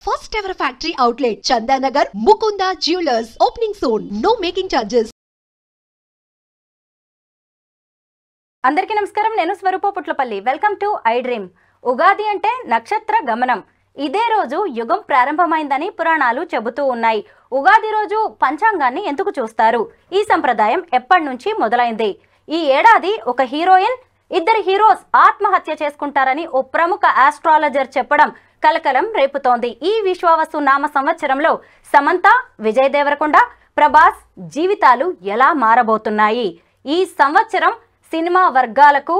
First ever factory outlet, Chandanagar, Mukunda Jewelers. Opening soon. No making charges. అందరికీ నమస్కారం. నేను Swaroopa Putlapalli. Welcome to I dream. Ugadi అంటే నక్షత్ర గమనం. ఇదే రోజు యుగం ప్రారంభమైందని పురాణాలు చెబుతూ ఉన్నాయి. ఉగాది రోజు పంచాంగాన్ని ఎందుకు చూస్తారు? ఈ సంప్రదాయం ఎప్పటి నుంచి మొదలైంది? ఈ ఏడాది ఒక హీరోయిన్, ఇద్దరు హీరోస్ ఆత్మహత్య చేసుకుంటారని ఓ ప్రముఖ ఆస్ట్రాలజర్ చెప్పడం కలకలం రేపుతోంది. ఈ విశ్వావసు నామ సంవత్సరంలో సమంత, విజయ్ దేవరకొండ, ప్రభాస్ జీవితాలు ఎలా మారబోతున్నాయి? ఈ సంవత్సరం సినిమా వర్గాలకు,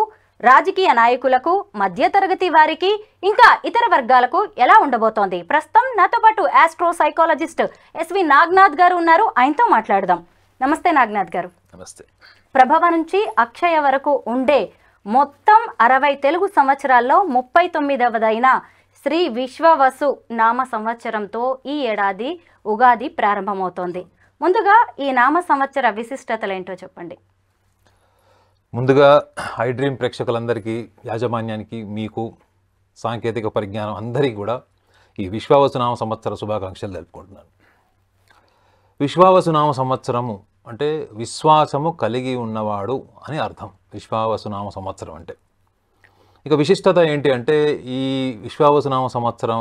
రాజకీయ నాయకులకు, మధ్యతరగతి వారికి, ఇంకా ఇతర వర్గాలకు ఎలా ఉండబోతోంది? ప్రస్తుతం నాతో పాటు ఆస్ట్రో సైకాలజిస్ట్ ఎస్వి నాగనాథ్ గారు ఉన్నారు. ఆయనతో మాట్లాడదాం. నమస్తే నాగనాథ్ గారు. నమస్తే. ప్రభవ నుంచి అక్షయ వరకు ఉండే మొత్తం 60 తెలుగు సంవత్సరాల్లో 39వదైన శ్రీ విశ్వవసు నామ సంవత్సరంతో ఈ ఏడాది ఉగాది ప్రారంభమవుతోంది. ముందుగా ఈ నామ సంవత్సర విశిష్టతలు ఏంటో చెప్పండి. ముందుగా ఐ డ్రీమ్ ప్రేక్షకులందరికీ, యాజమాన్యానికి, మీకు, సాంకేతిక పరిజ్ఞానం అందరికీ కూడా ఈ విశ్వావసు నామ సంవత్సర శుభాకాంక్షలు తెలుపుకుంటున్నాను. విశ్వావసు నామ సంవత్సరము అంటే విశ్వాసము కలిగి ఉన్నవాడు అని అర్థం. విశ్వావసు నామ సంవత్సరం అంటే ఇక విశిష్టత ఏంటి అంటే, ఈ విశ్వావసు నామ సంవత్సరం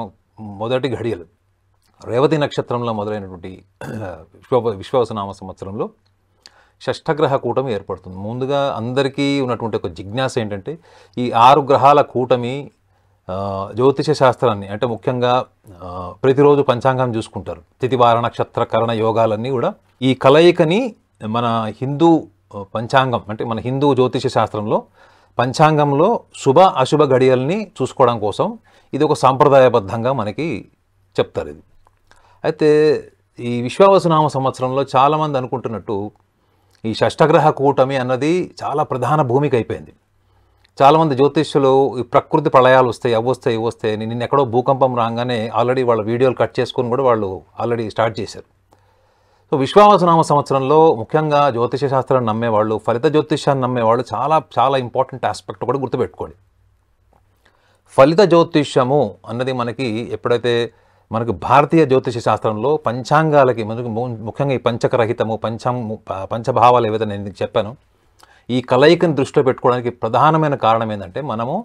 మొదటి ఘడియలు రేవతి నక్షత్రంలో మొదలైనటువంటి విశ్వావసు నామ సంవత్సరంలో షష్ఠగ్రహ కూటమి ఏర్పడుతుంది. ముందుగా అందరికీ ఉన్నటువంటి ఒక జిజ్ఞాస ఏంటంటే, ఈ 6 గ్రహాల కూటమి జ్యోతిష శాస్త్రాన్ని అంటే ముఖ్యంగా ప్రతిరోజు పంచాంగం చూసుకుంటారు. తిథివార నక్షత్ర కరణ యోగాలన్నీ కూడా ఈ కలయికని మన హిందూ పంచాంగం అంటే మన హిందూ జ్యోతిష శాస్త్రంలో పంచాంగంలో శుభ అశుభ గడియల్ని చూసుకోవడం కోసం ఇది ఒక సాంప్రదాయబద్ధంగా మనకి చెప్తారు. ఇది అయితే ఈ విశ్వావసు నామ సంవత్సరంలో చాలామంది అనుకుంటున్నట్టు ఈ షష్ఠగ్రహ కూటమి అన్నది చాలా ప్రధాన భూమిక అయిపోయింది. చాలామంది జ్యోతిష్యులు ఈ ప్రకృతి ప్రళయాలు వస్తాయి, అవి వస్తాయి, ఇవి వస్తాయి, నిన్న ఎక్కడో భూకంపం రాగానే ఆల్రెడీ వాళ్ళ వీడియోలు కట్ చేసుకొని కూడా వాళ్ళు ఆల్రెడీ స్టార్ట్ చేశారు. సో విశ్వావసు నామ సంవత్సరంలో ముఖ్యంగా జ్యోతిష శాస్త్రాన్ని నమ్మేవాళ్ళు, ఫలిత జ్యోతిష్యాన్ని నమ్మేవాళ్ళు చాలా చాలా ఇంపార్టెంట్ ఆస్పెక్ట్ కూడా గుర్తుపెట్టుకోండి. ఫలిత జ్యోతిష్యము అన్నది మనకి ఎప్పుడైతే మనకు భారతీయ జ్యోతిష శాస్త్రంలో పంచాంగాలకి మనకు ముఖ్యంగా ఈ పంచకరహితము పంచభావాలు ఏవైతే నేను చెప్పాను, ఈ కలయికను దృష్టిలో పెట్టుకోవడానికి ప్రధానమైన కారణం ఏంటంటే, మనము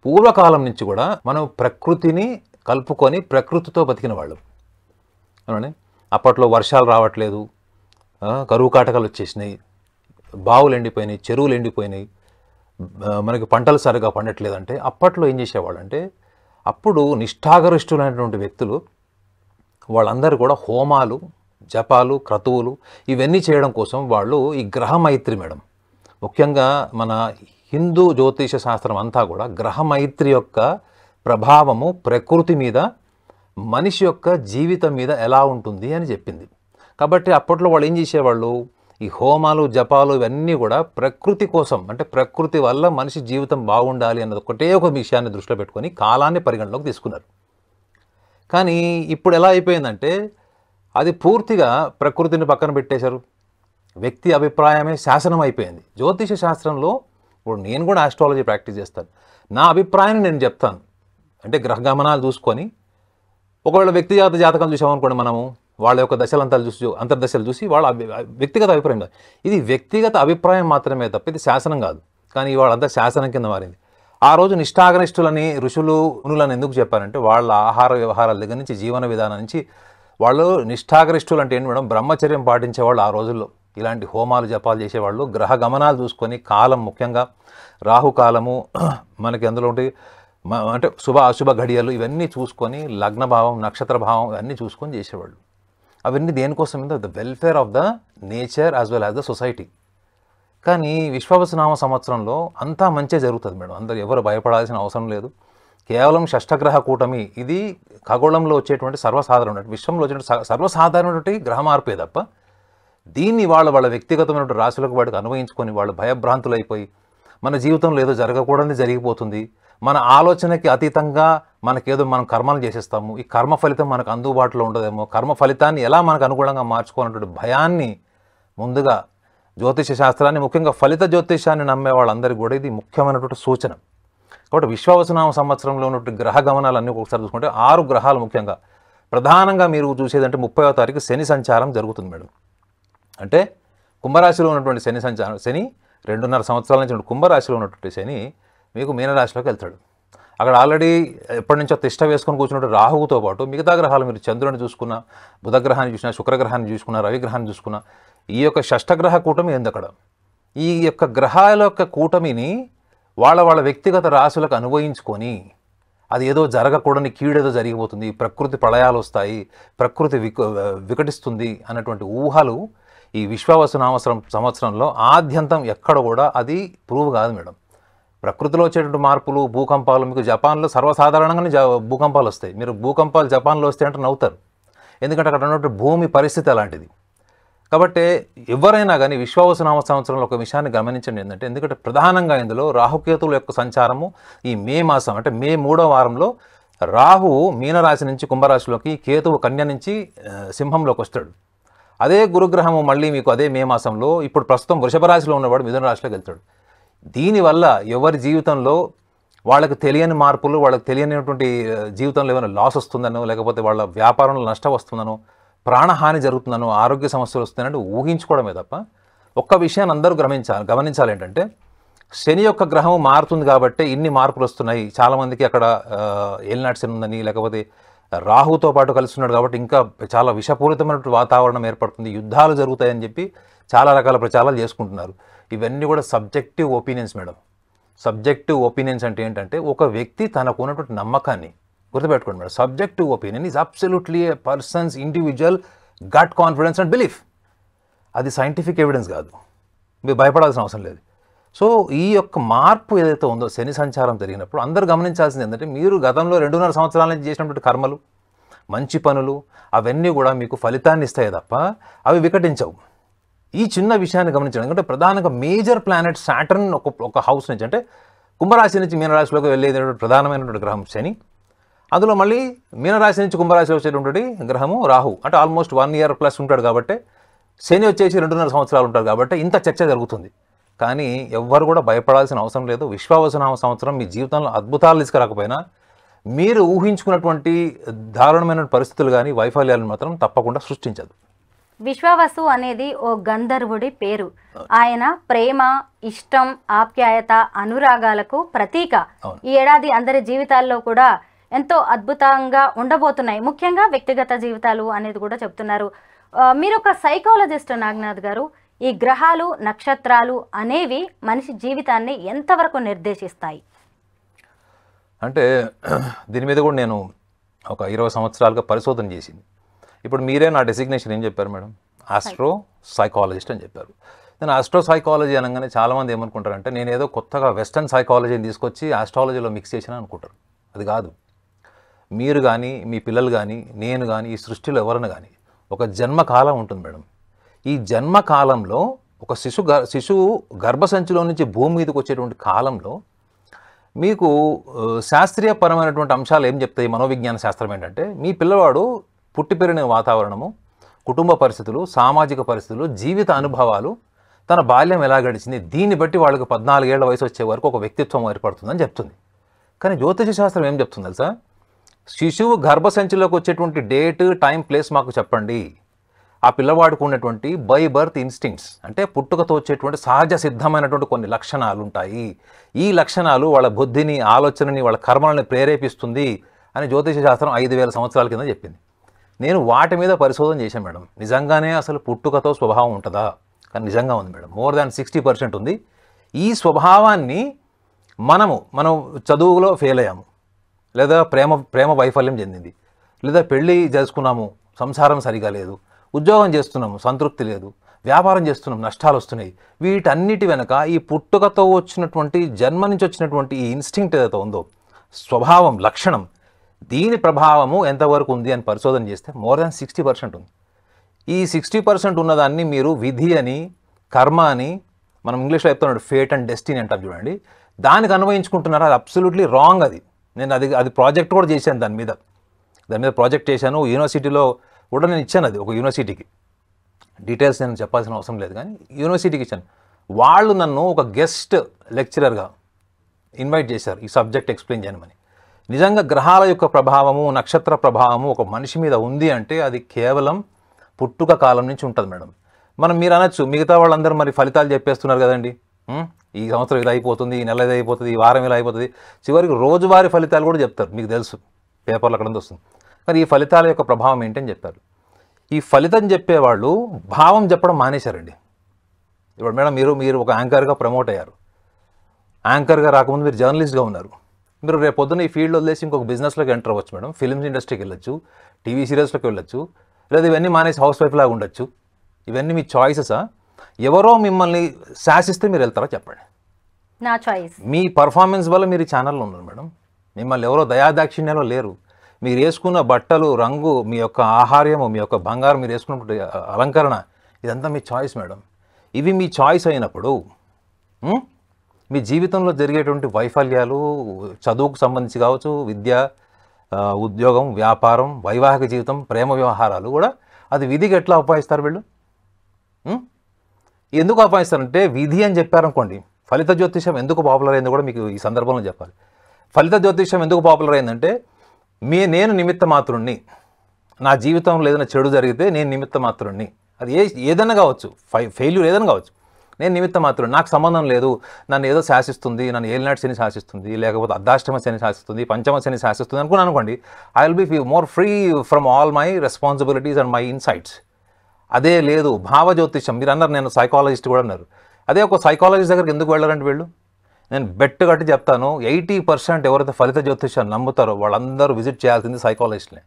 పూర్వకాలం నుంచి కూడా మనం ప్రకృతిని కలుపుకొని ప్రకృతితో బతికిన వాళ్ళు. అవునండి. అప్పట్లో వర్షాలు రావట్లేదు, కరువు కాటకాలు వచ్చేసినాయి, బావులు ఎండిపోయినాయి, చెరువులు ఎండిపోయినాయి, మనకి పంటలు సరిగా పండట్లేదు. అంటే అప్పట్లో ఏం చేసేవాళ్ళు అంటే, అప్పుడు నిష్ఠాగరిష్ఠులైనటువంటి వ్యక్తులు వాళ్ళందరూ కూడా హోమాలు, జపాలు, క్రతువులు ఇవన్నీ చేయడం కోసం వాళ్ళు ఈ గ్రహమైత్రి మేడం, ముఖ్యంగా మన హిందూ జ్యోతిష శాస్త్రం అంతా కూడా గ్రహమైత్రి యొక్క ప్రభావము ప్రకృతి మీద, మనిషి యొక్క జీవితం మీద ఎలా ఉంటుంది అని చెప్పింది. కాబట్టి అప్పట్లో వాళ్ళు ఏం చేసేవాళ్ళు, ఈ హోమాలు, జపాలు ఇవన్నీ కూడా ప్రకృతి కోసం, అంటే ప్రకృతి వల్ల మనిషి జీవితం బాగుండాలి అన్నది ఒకటే ఒక విషయాన్ని దృష్టిలో పెట్టుకొని కాలాన్ని పరిగణలోకి తీసుకున్నారు. కానీ ఇప్పుడు ఎలా అయిపోయిందంటే, అది పూర్తిగా ప్రకృతిని పక్కన పెట్టేశారు. వ్యక్తి అభిప్రాయమే శాసనం అయిపోయింది. జ్యోతిష శాస్త్రంలో ఇప్పుడు నేను కూడా ఆస్ట్రాలజీ ప్రాక్టీస్ చేస్తాను. నా అభిప్రాయాన్ని నేను చెప్తాను. అంటే గ్రహ గమనాలు చూసుకొని, ఒకవేళ వ్యక్తిగత జాతకాలు చూసామనుకోండి, మనము వాళ్ళ యొక్క దశలంతాలు చూసి, అంతర్దశలు చూసి వాళ్ళ వ్యక్తిగత అభిప్రాయం కాదు, ఇది వ్యక్తిగత అభిప్రాయం మాత్రమే తప్ప ఇది శాసనం కాదు. కానీ వాళ్ళంతా శాసనం కింద మారింది. ఆ రోజు నిష్ఠాగనిష్ఠులని ఋషులు మునులని ఎందుకు చెప్పారంటే, వాళ్ళ ఆహార వ్యవహారాల దగ్గర నుంచి, జీవన విధానం నుంచి వాళ్ళు నిష్ఠాగరిష్ఠులు అంటే ఏంటి మేడం, బ్రహ్మచర్యం పాటించేవాళ్ళు. ఆ రోజుల్లో ఇలాంటి హోమాలు జపాలు చేసేవాళ్ళు. గ్రహ గమనాలు చూసుకొని, కాలం ముఖ్యంగా రాహుకాలము మనకి అందులో ఉంటే అంటే శుభ అశుభ ఘడియలు ఇవన్నీ చూసుకొని, లగ్నభావం, నక్షత్ర భావం ఇవన్నీ చూసుకొని చేసేవాళ్ళు. అవన్నీ దేనికోసం? The welfare of the nature as well as the society. కానీ విశ్వావసు నామ సంవత్సరంలో అంతా మంచిగా జరుగుతుంది మేడం. అందరూ ఎవరు భయపడాల్సిన అవసరం లేదు. కేవలం షష్ఠగ్రహ కూటమి ఇది ఖగోళంలో వచ్చేటువంటి సర్వసాధారణ, విశ్వంలో వచ్చేటువంటి సర్వసాధారణటువంటి గ్రహ మార్పే తప్ప దీన్ని వాళ్ళ వ్యక్తిగతమైన రాశులకు వాటికి అనుభవించుకొని వాళ్ళు భయభ్రాంతులైపోయి మన జీవితంలో ఏదో జరగకూడదు జరిగిపోతుంది, మన ఆలోచనకి అతీతంగా మనకేదో మనం కర్మలు చేసేస్తాము, ఈ కర్మ ఫలితం మనకు అందుబాటులో ఉండదేమో, కర్మ ఫలితాన్ని ఎలా మనకు అనుగుణంగా మార్చుకోవాలన్నటువంటి భయాన్ని ముందుగా జ్యోతిష శాస్త్రాన్ని, ముఖ్యంగా ఫలిత జ్యోతిషాన్ని నమ్మే వాళ్ళందరికీ కూడా ఇది ముఖ్యమైనటువంటి సూచన. కాబట్టి విశ్వావసు నామ సంవత్సరంలో ఉన్నటువంటి గ్రహ గమనాలన్నీ ఒకసారి చూసుకుంటే 6 గ్రహాలు ముఖ్యంగా ప్రధానంగా మీరు చూసేదంటే 30వ తారీఖు శని సంచారం జరుగుతుంది మేడం. అంటే కుంభరాశిలో ఉన్నటువంటి శని సంచారం, శని 2.5 సంవత్సరాల నుంచి కుంభరాశిలో ఉన్నటువంటి శని మీకు మీనరాశిలోకి వెళ్తాడు. అక్కడ ఆల్రెడీ ఎప్పటి నుంచో తిష్ట వేసుకొని కూర్చున్నట్టు రాహువుతో పాటు మిగతా గ్రహాలు మీరు చంద్రుడిని చూసుకున్నా, బుధగ్రహాన్ని చూసినా, శుక్రగ్రహాన్ని చూసుకున్నా, రవిగ్రహాన్ని చూసుకున్నా, ఈ యొక్క షష్టగ్రహ కూటమి ఉంది అక్కడ. ఈ యొక్క గ్రహాల యొక్క కూటమిని వాళ్ళ వ్యక్తిగత రాశులకు అనుభవించుకొని అది ఏదో జరగకూడని కీడేదో జరిగిపోతుంది, ప్రకృతి ప్రళయాలు వస్తాయి, ప్రకృతి వికటిస్తుంది అన్నటువంటి ఊహలు ఈ విశ్వావసు సంవత్సరంలో ఆద్యంతం ఎక్కడ కూడా అది ప్రూవ్ కాదు మేడం. ప్రకృతిలో వచ్చేటువంటి మార్పులు, భూకంపాలు, మీకు జపాన్లో సర్వసాధారణంగానే భూకంపాలు వస్తాయి. మీరు భూకంపాలు జపాన్లో వస్తాయి అంటే నవ్వుతారు, ఎందుకంటే అక్కడ ఉన్నటువంటి భూమి పరిస్థితి అలాంటిది. కాబట్టి ఎవరైనా కానీ విశ్వావసు సంవత్సరంలో ఒక విషయాన్ని గమనించండి ఏంటంటే, ఎందుకంటే ప్రధానంగా ఇందులో రాహుకేతువుల యొక్క సంచారము ఈ మే మాసం అంటే మే 3వ వారంలో రాహువు మీనరాశి నుంచి కుంభరాశిలోకి, కేతువు కన్య నుంచి సింహంలోకి వస్తాడు. అదే గురుగ్రహము మళ్ళీ మీకు అదే మే మాసంలో ఇప్పుడు ప్రస్తుతం వృషభ రాశిలో ఉన్నవాడు మిథున రాశిలోకి వెళ్తాడు. దీనివల్ల ఎవరి జీవితంలో వాళ్ళకి తెలియని మార్పులు, వాళ్ళకి తెలియనిటువంటి జీవితంలో ఏమైనా లాస్ వస్తుందనో, లేకపోతే వాళ్ళ వ్యాపారంలో నష్టం వస్తుందనో, ప్రాణహాని జరుగుతుందనో, ఆరోగ్య సమస్యలు వస్తుందనంటే ఊహించుకోవడమే తప్ప ఒక్క విషయాన్ని అందరూ గమనించాలి ఏంటంటే, శని యొక్క గ్రహం మారుతుంది కాబట్టి ఇన్ని మార్పులు వస్తున్నాయి. చాలామందికి అక్కడ ఏలినాటి శని ఉందని, లేకపోతే రాహుతో పాటు కలిసి ఉన్నాడు కాబట్టి ఇంకా చాలా విషపూరితమైనటువంటి వాతావరణం ఏర్పడుతుంది, యుద్ధాలు జరుగుతాయని చెప్పి చాలా రకాల ప్రచారాలు చేసుకుంటున్నారు. ఇవన్నీ కూడా subjective opinions madam. Subjective opinions అంటే ఏంటంటే, ఒక వ్యక్తి తనకు ఉన్నటువంటి నమ్మకాన్ని గుర్తుపెట్టుకోండి madam. Subjective opinion is absolutely a person's individual gut confidence and belief. అది సైంటిఫిక్ ఎవిడెన్స్ కాదు, మీరు భయపడాల్సిన అవసరం లేదు. సో ఈ యొక్క మార్పు ఏదైతే ఉందో శని సంచారం జరిగినప్పుడు అందరూ గమనించాల్సింది ఏంటంటే, మీరు గతంలో 2.5 సంవత్సరాల నుంచి చేసినటువంటి కర్మలు, మంచి పనులు అవన్నీ కూడా మీకు ఫలితాన్ని ఇస్తాయి తప్ప అవి వికటించవు. ఈ చిన్న విషయాన్ని గమనించడం, ఎందుకంటే ప్రధానంగా మేజర్ ప్లానెట్ సాటర్న్ ఒక హౌస్ నుంచి, అంటే కుంభరాశి నుంచి మీనరాశిలోకి వెళ్ళేది ప్రధానమైనటువంటి గ్రహం శని. అందులో మళ్ళీ మీనరాశి నుంచి కుంభరాశిలో వచ్చేటువంటి గ్రహము రాహు. అంటే ఆల్మోస్ట్ 1 year ప్లస్ ఉంటాడు కాబట్టి, శని వచ్చేసి 2.5 సంవత్సరాలు ఉంటారు కాబట్టి ఇంత చర్చ జరుగుతుంది. కానీ ఎవ్వరు కూడా భయపడాల్సిన అవసరం లేదు. విశ్వావసు సంవత్సరం మీ జీవితంలో అద్భుతాలు తీసుకురాకపోయినా మీరు ఊహించుకున్నటువంటి దారుణమైన పరిస్థితులు కానీ వైఫల్యాలను మాత్రం తప్పకుండా సృష్టించదు. విశ్వావసు అనేది ఓ గంధర్వుడి పేరు. ఆయన ప్రేమ, ఇష్టం, ఆప్యాయత, అనురాగాలకు ప్రతీక. ఈ ఏడాది అందరి జీవితాల్లో కూడా ఎంతో అద్భుతంగా ఉండబోతున్నాయి, ముఖ్యంగా వ్యక్తిగత జీవితాలు అనేది కూడా చెప్తున్నారు. మీరు ఒక సైకాలజిస్ట్ నాగనాథ్ గారు, ఈ గ్రహాలు, నక్షత్రాలు అనేవి మనిషి జీవితాన్ని ఎంతవరకు నిర్దేశిస్తాయి? అంటే దీని మీద కూడా నేను ఒక 20 సంవత్సరాలుగా పరిశోధన చేసింది. ఇప్పుడు మీరే నా డెసిగ్నేషన్ ఏం చెప్పారు మేడం? ఆస్ట్రో సైకాలజిస్ట్ అని చెప్పారు. నేను ఆస్ట్రో సైకాలజీ అనగానే చాలామంది ఏమనుకుంటారంటే, నేను ఏదో కొత్తగా వెస్టర్న్ సైకాలజీని తీసుకొచ్చి ఆస్ట్రాలజీలో మిక్స్ చేసిన అనుకుంటారు. అది కాదు. మీరు కానీ, మీ పిల్లలు కానీ, నేను కానీ, ఈ సృష్టిలో ఎవరైనా కానీ ఒక జన్మకాలం ఉంటుంది మేడం. ఈ జన్మకాలంలో ఒక శిశువు గర్భసంచిలో నుంచి భూమి మీదకి వచ్చేటువంటి కాలంలో మీకు శాస్త్రీయపరమైనటువంటి అంశాలు ఏం చెప్తాయి? మనోవిజ్ఞాన శాస్త్రం ఏంటంటే, మీ పిల్లవాడు పుట్టి పెరిగిన వాతావరణము, కుటుంబ పరిస్థితులు, సామాజిక పరిస్థితులు, జీవిత అనుభవాలు, తన బాల్యం ఎలా గడిచింది, దీన్ని బట్టి వాళ్ళకి 14 ఏళ్ల వయసు వచ్చే వరకు ఒక వ్యక్తిత్వం ఏర్పడుతుందని చెప్తుంది. కానీ జ్యోతిష శాస్త్రం ఏం చెప్తుంది తెలుసా? శిశువు గర్భసంచిలోకి వచ్చేటువంటి డేట్, టైం, ప్లేస్ మాకు చెప్పండి. ఆ పిల్లవాడికి ఉన్నటువంటి బై బర్త్ ఇన్స్టింక్ట్స్, అంటే పుట్టుకతో వచ్చేటువంటి సహజ సిద్ధమైనటువంటి కొన్ని లక్షణాలు ఉంటాయి. ఈ లక్షణాలు వాళ్ళ బుద్ధిని, ఆలోచనని, వాళ్ళ కర్మలని ప్రేరేపిస్తుంది అని జ్యోతిష శాస్త్రం 5000 సంవత్సరాల కింద చెప్పింది. నేను వాటి మీద పరిశోధన చేశాను మేడం. నిజంగానే అసలు పుట్టుకతో స్వభావం ఉంటుందా? కానీ నిజంగా ఉంది మేడం. మోర్ దాన్ 60% ఉంది. ఈ స్వభావాన్ని మనం చదువులో ఫెయిల్ అయ్యాము, లేదా ప్రేమ వైఫల్యం చెందింది, లేదా పెళ్ళి చేసుకున్నాము, సంసారం సరిగా లేదు, ఉద్యోగం చేస్తున్నాము, సంతృప్తి లేదు, వ్యాపారం చేస్తున్నాం, నష్టాలు వస్తున్నాయి. వీటన్నిటి వెనక ఈ పుట్టుకతో వచ్చినటువంటి, జన్మ నుంచి వచ్చినటువంటి ఈ ఇన్స్టింక్ట్ ఏదైతే ఉందో, స్వభావం, లక్షణం, దీని ప్రభావము ఎంతవరకు ఉంది అని పరిశోధన చేస్తే మోర్ దాన్ 60% ఉంది. ఈ 60% ఉన్నదాన్ని మీరు విధి అని, కర్మ అని, మనం ఇంగ్లీష్లో చెప్తున్నాడు ఫేట్ అండ్ డెస్టినీ అంటారు చూడండి, దానికి అన్వయించుకుంటున్నారు. అది అబ్సల్యూట్లీ రాంగ్. నేను అది ప్రాజెక్ట్ కూడా చేశాను. దాని మీద ప్రాజెక్ట్ చేశాను. యూనివర్సిటీలో కూడా నేను ఇచ్చాను. అది ఒక యూనివర్సిటీకి, డీటెయిల్స్ నేను చెప్పాల్సిన అవసరం లేదు, కానీ యూనివర్సిటీకి ఇచ్చాను. వాళ్ళు నన్ను ఒక గెస్ట్ లెక్చరర్గా ఇన్వైట్ చేశారు ఈ సబ్జెక్ట్ ఎక్స్ప్లెయిన్ చేయమని. నిజంగా గ్రహాల యొక్క ప్రభావము, నక్షత్ర ప్రభావము ఒక మనిషి మీద ఉంది అంటే అది కేవలం పుట్టుక కాలం నుంచి ఉంటుంది మేడం. మీరు అనొచ్చు మిగతా వాళ్ళందరూ మరి ఫలితాలు చెప్పేస్తున్నారు కదండి, ఈ సంవత్సరం ఇది అయిపోతుంది, ఈ నెల ఇది అయిపోతుంది, ఈ వారం ఇలా అయిపోతుంది, చివరికి రోజువారీ ఫలితాలు కూడా చెప్తారు. మీకు తెలుసు, పేపర్లు అక్కడ వస్తుంది. కానీ ఈ ఫలితాల యొక్క ప్రభావం ఏంటని చెప్పారు. ఈ ఫలితం చెప్పేవాళ్ళు భావం చెప్పడం మానేశారండి. ఇప్పుడు మేడం మీరు ఒక యాంకర్గా ప్రమోట్ అయ్యారు. యాంకర్గా రాకముందు మీరు జర్నలిస్ట్గా ఉన్నారు. మీరు రేపు పొద్దున్న ఈ ఫీల్డ్ వదిలేసి ఇంకొక బిజినెస్లోకి ఎంటర్ అవ్వచ్చు మేడం. ఫిల్మ్స్ ఇండస్ట్రీకి వెళ్ళొచ్చు, టీవీ సీరియల్స్లోకి వెళ్ళొచ్చు, లేదా ఇవన్నీ మానేసి హౌస్ వైఫ్ లాగా ఉండొచ్చు. ఇవన్నీ మీ చాయిసెసా? ఎవరో మిమ్మల్ని శాసిస్తే మీరు వెళ్తారా చెప్పండి? నా చాయిస్. మీ పర్ఫార్మెన్స్ వల్ల మీరు ఈ ఛానల్లో ఉన్నారు మేడం. మిమ్మల్ని ఎవరో దయాదాక్షిణ్యంలో లేరు. మీరు వేసుకున్న బట్టలు, రంగు, మీ యొక్క ఆహార్యము, మీ యొక్క బంగారం, మీరు వేసుకున్న అలంకరణ, ఇదంతా మీ చాయిస్ మేడం. ఇవి మీ చాయిస్ అయినప్పుడు మీ జీవితంలో జరిగేటువంటి వైఫల్యాలు, చదువుకు సంబంధించి కావచ్చు, విద్య, ఉద్యోగం, వ్యాపారం, వైవాహిక జీవితం, ప్రేమ వ్యవహారాలు కూడా అది విధికి ఎట్లా అపాయిస్తారు వీళ్ళు? ఎందుకు అపాయిస్తారంటే విధి అని చెప్పారనుకోండి. ఫలిత జ్యోతిషం ఎందుకు పాపులర్ అయిందో కూడా మీకు ఈ సందర్భంలో చెప్పాలి. ఫలిత జ్యోతిషం ఎందుకు పాపులర్ అయిందంటే నేను నిమిత్త మాత్రుణ్ణి, నా జీవితంలో ఏదైనా చెడు జరిగితే నేను నిమిత్త మాత్రుణ్ణి, అది ఏదైనా కావచ్చు, ఫెయిల్యూర్ ఏదైనా కావచ్చు, నేను నిమిత్త మాత్రుడు, నాకు సంబంధం లేదు, నన్ను ఏదో శాసిస్తుంది, నన్ను ఏలినాటి శని శాసిస్తుంది, లేకపోతే అర్ధాష్టమ శని శాసిస్తుంది, పంచమ శని శాసిస్తుంది అనుకున్నాను అనుకోండి, I will be more free from all my responsibilities and my insights. అదే లేదు భావ జ్యోతిషం. మీరు అన్నారు నేను సైకాలజిస్ట్ కూడా అన్నారు. అదే ఒక సైకాలజిస్ట్ దగ్గరికి ఎందుకు వెళ్ళారంటే వీళ్ళు, నేను బెట్ కట్టి చెప్తాను, 80% ఎవరైతే ఫలిత జ్యోతిషాన్ని నమ్ముతారో వాళ్ళందరూ విజిట్ చేయాల్సింది సైకాలజిస్ట్నే.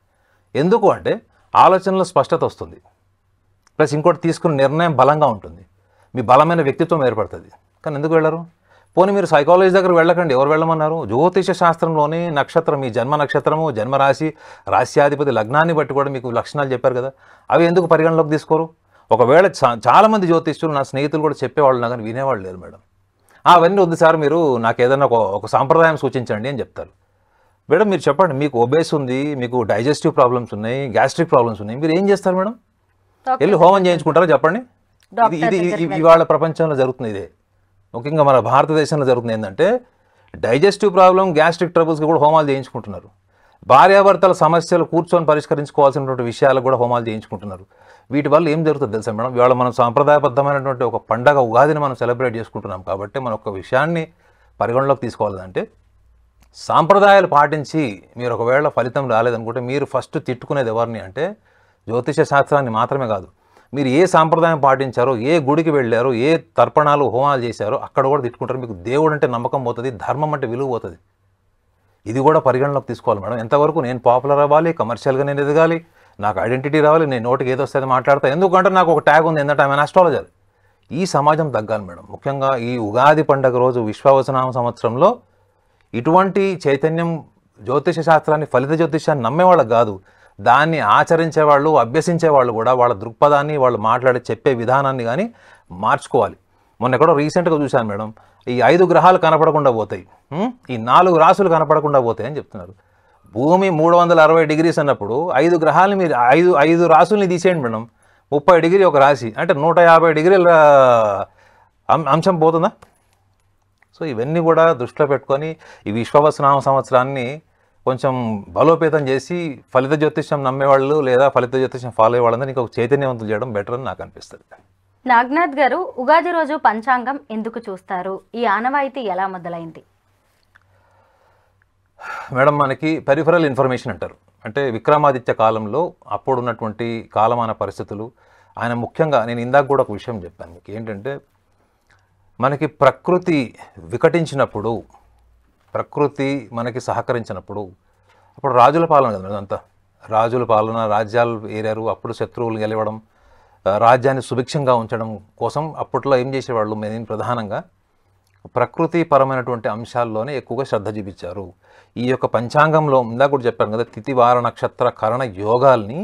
ఎందుకు అంటే ఆలోచనలో స్పష్టత వస్తుంది, ప్లస్ ఇంకోటి తీసుకున్న నిర్ణయం బలంగా ఉంటుంది, మీ బలమైన వ్యక్తిత్వం ఏర్పడుతుంది. కానీ ఎందుకు వెళ్ళరు? పోనీ మీరు సైకాలజీ దగ్గర వెళ్ళకండి, ఎవరు వెళ్ళమన్నారు? జ్యోతిష శాస్త్రంలోని నక్షత్రం, మీ జన్మ నక్షత్రము, జన్మరాశి, రాశ్యాధిపతి లగ్నాన్ని బట్టి కూడా మీకు లక్షణాలు చెప్పారు కదా, అవి ఎందుకు పరిగణలోకి తీసుకోరు? ఒకవేళ చాలామంది జ్యోతిష్యులు, నా స్నేహితులు కూడా చెప్పేవాళ్ళు ఉన్నా కానీ వినేవాళ్ళు లేరు మేడం. అవన్నీ వద్దు సార్, మీరు నాకు ఏదైనా ఒక సాంప్రదాయం సూచించండి అని చెప్తారు. మేడం మీరు చెప్పండి, మీకు ఒబేస్ ఉంది, మీకు డైజెస్టివ్ ప్రాబ్లమ్స్ ఉన్నాయి, గ్యాస్ట్రిక్ ప్రాబ్లమ్స్ ఉన్నాయి, మీరు ఏం చేస్తారు మేడం? వెళ్ళి హోమం చేయించుకుంటారా చెప్పండి? ఇది ఇవాళ ప్రపంచంలో జరుగుతుంది. ఇదే ముఖ్యంగా మన భారతదేశంలో జరుగుతుంది. ఏంటంటే డైజెస్టివ్ ప్రాబ్లం, గ్యాస్ట్రిక్ ట్రబుల్స్కి కూడా హోమాలు చేయించుకుంటున్నారు. భార్యాభర్తల సమస్యలు కూర్చొని పరిష్కరించుకోవాల్సినటువంటి విషయాలకు కూడా హోమాలు చేయించుకుంటున్నారు. వీటి వల్ల ఏం జరుగుతుంది తెలుసా మేడం? ఇవాళ మనం సాంప్రదాయబద్ధమైనటువంటి ఒక పండగ ఉగాదిని మనం సెలబ్రేట్ చేసుకుంటున్నాం కాబట్టి మనం ఒక విషయాన్ని పరిగణలోకి తీసుకోవాలంటే, సాంప్రదాయాలు పాటించి మీరు ఒకవేళ ఫలితం రాలేదనుకుంటే మీరు ఫస్ట్ తిట్టుకునేది ఎవరిని అంటే జ్యోతిష శాస్త్రాన్ని మాత్రమే కాదు, మీరు ఏ సాంప్రదాయం పాటించారో, ఏ గుడికి వెళ్ళారో, ఏ తర్పణాలు హోమాలు చేశారో అక్కడ కూడా తిట్టుకుంటారు. మీకు దేవుడు అంటే నమ్మకం పోతుంది, ధర్మం అంటే విలువ పోతుంది. ఇది కూడా పరిగణలోకి తీసుకోవాలి మేడం. ఎంతవరకు నేను పాపులర్ అవ్వాలి, కమర్షియల్గా నేను ఎదగాలి, నాకు ఐడెంటిటీ రావాలి, నేను నోటికి ఏదో వస్తుంది మాట్లాడతా, ఎందుకంటే నాకు ఒక ట్యాగ్ ఉంది, ఏంటంటే ఆమె ఆస్ట్రాలజర్. ఈ సమాజం తగ్గాలి మేడం. ముఖ్యంగా ఈ ఉగాది పండుగ రోజు విశ్వావసునామ సంవత్సరంలో ఇటువంటి చైతన్యం, జ్యోతిష శాస్త్రాన్ని, ఫలిత జ్యోతిషాన్ని నమ్మేవాళ్ళకి కాదు, దాన్ని ఆచరించేవాళ్ళు, అభ్యసించేవాళ్ళు కూడా వాళ్ళ దృక్పథాన్ని, వాళ్ళు మాట్లాడే చెప్పే విధానాన్ని కానీ మార్చుకోవాలి. మొన్న ఎక్కడో రీసెంట్గా చూశాను మేడం, ఈ 5 గ్రహాలు కనపడకుండా పోతాయి, ఈ 4 రాసులు కనపడకుండా పోతాయి అని చెప్తున్నారు. భూమి 360 డిగ్రీస్ అన్నప్పుడు 5 గ్రహాలని మీరు 5 రాసుల్ని తీసేయండి మేడం, 30 డిగ్రీ ఒక రాశి అంటే 150 డిగ్రీల అంశం పోతుందా? సో ఇవన్నీ కూడా దృష్టిలో పెట్టుకొని ఈ విశ్వావసునామ సంవత్సరాన్ని కొంచెం బలోపేతం చేసి ఫలిత జ్యోతిష్యం నమ్మేవాళ్ళు లేదా ఫలిత జ్యోతిష్యం ఫాలో అయ్యే వాళ్ళందరూ ఇంకొక చైతన్యవంతులు చేయడం బెటర్ అని నాకు అనిపిస్తుంది. నాగనాథ్ గారు, ఉగాది రోజు పంచాంగం ఎందుకు చూస్తారు? ఈ ఆనవాయితీ ఎలా మొదలైంది? మేడం మనకి పెరిఫరల్ ఇన్ఫర్మేషన్ అంటారు. అంటే విక్రమాదిత్య కాలంలో అప్పుడున్నటువంటి కాలమాన పరిస్థితులు, ఆయన ముఖ్యంగా నేను ఇందాక కూడా ఒక విషయం చెప్పాను మీకు, ఏంటంటే మనకి ప్రకృతి వికటించినప్పుడు, ప్రకృతి మనకి సహకరించినప్పుడు, అప్పుడు రాజుల పాలన కదా అంతా, రాజుల పాలన, రాజ్యాలు ఏరారు, అప్పుడు శత్రువులు గెలవడం, రాజ్యాన్ని సుభిక్షంగా ఉంచడం కోసం అప్పట్లో ఏం చేసేవాళ్ళు, మెయిన్ ప్రధానంగా ప్రకృతి పరమైనటువంటి అంశాల్లోనే ఎక్కువగా శ్రద్ధ చూపించారు. ఈ యొక్క పంచాంగంలో ఇందాక కూడా చెప్పాను కదా, తిథి వార నక్షత్ర కరణ యోగాల్ని